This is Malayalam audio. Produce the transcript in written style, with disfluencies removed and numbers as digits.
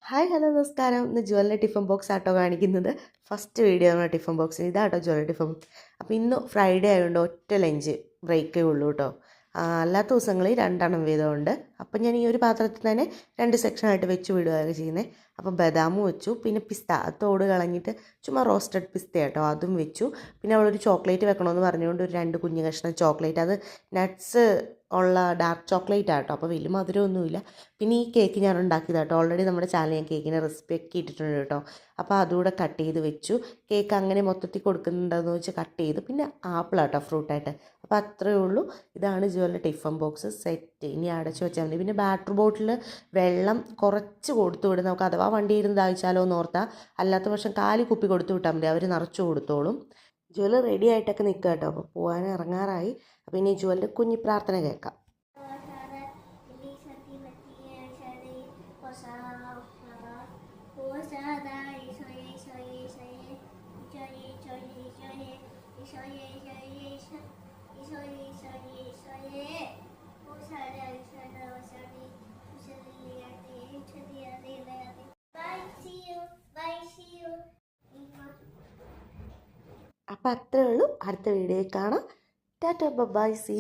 ഹായ് ഹലോ നമസ്കാരം. ഇന്ന് ജ്വല്ലറി ടിഫിൻ ബോക്സ് ആട്ടോ കാണിക്കുന്നത്. ഫസ്റ്റ് വീഡിയോ ആണ് ടിഫിൻ ബോക്സിന്. ഇതാട്ടോ ജ്വല്ലറി ടിഫിൻ. അപ്പോൾ ഇന്ന് ഫ്രൈഡേ ആയതുകൊണ്ട് ഒറ്റ ലഞ്ച് ബ്രേക്കേ ഉള്ളൂ കേട്ടോ. അല്ലാത്ത ദിവസങ്ങളിൽ രണ്ടെണ്ണം വീതമുണ്ട്. അപ്പം ഞാൻ ഈ ഒരു പാത്രത്തിൽ തന്നെ രണ്ട് സെക്ഷനായിട്ട് വെച്ച് വിടുകയാണ് ചെയ്യുന്നത്. അപ്പം ബദാമും വെച്ചു, പിന്നെ പിസ്ത തോട് കളഞ്ഞിട്ട് ചുമ്മാ റോസ്റ്റഡ് പിസ്ത കേട്ടോ അതും വെച്ചു. പിന്നെ അവളൊരു ചോക്ലേറ്റ് വെക്കണമെന്ന് പറഞ്ഞുകൊണ്ട് ഒരു രണ്ട് കുഞ്ഞു കഷ്ണം ചോക്ലേറ്റ്, അത് നട്ട്സ് ഉള്ള ഡാർക്ക് ചോക്ലേറ്റ് ആട്ടോ, അപ്പോൾ വലിയ മധുരമൊന്നുമില്ല. പിന്നെ ഈ കേക്ക് ഞാൻ ഉണ്ടാക്കിയതാട്ടോ. ഓൾറെഡി നമ്മുടെ ചാനൽ ഞാൻ കേക്കിൻ്റെ റെസിപ്പി ഒക്കെ ഇട്ടിട്ടുണ്ട് കേട്ടോ. അപ്പോൾ അതുകൂടെ കട്ട് ചെയ്ത് വെച്ചു. കേക്ക് അങ്ങനെ മൊത്തത്തിൽ കൊടുക്കുന്നുണ്ടെന്ന് വെച്ച് കട്ട് ചെയ്തു. പിന്നെ ആപ്പിളാട്ടോ ഫ്രൂട്ടായിട്ട്. അപ്പോൾ അത്രയേ ഉള്ളൂ. ഇതാണ് ജ്വല്ലറി ടിഫിൻ ബോക്സ് സെറ്റ്. ഇനി അടച്ചു വെച്ചാൽ മതി. പിന്നെ ബാറ്റർ ബോട്ടിൽ വെള്ളം കുറച്ച് കൊടുത്തു വിടും. നമുക്ക് അഥവാ വണ്ടി ഇരുന്ന് ദാഹിച്ചാലോ എന്ന് ഓർത്താൽ, അല്ലാത്ത പക്ഷം കാലി കുപ്പി കൊടുത്തു വിട്ടാൽ മതി, അവർ നിറച്ചു കൊടുത്തോളും. ജ്വല്ലറി റെഡി ആയിട്ടൊക്കെ നിൽക്കുക കേട്ടോ. അപ്പോൾ പോകാൻ ഇറങ്ങാറായി. അപ്പോൾ ഇനി ജ്വല്ലറി കുഞ്ഞി പ്രാർത്ഥന കേൾക്കാം. അപ്പോൾ അത്രേ ഉള്ളൂ. അടുത്ത വീഡിയോയിൽ കാണാം. Tata bye, see.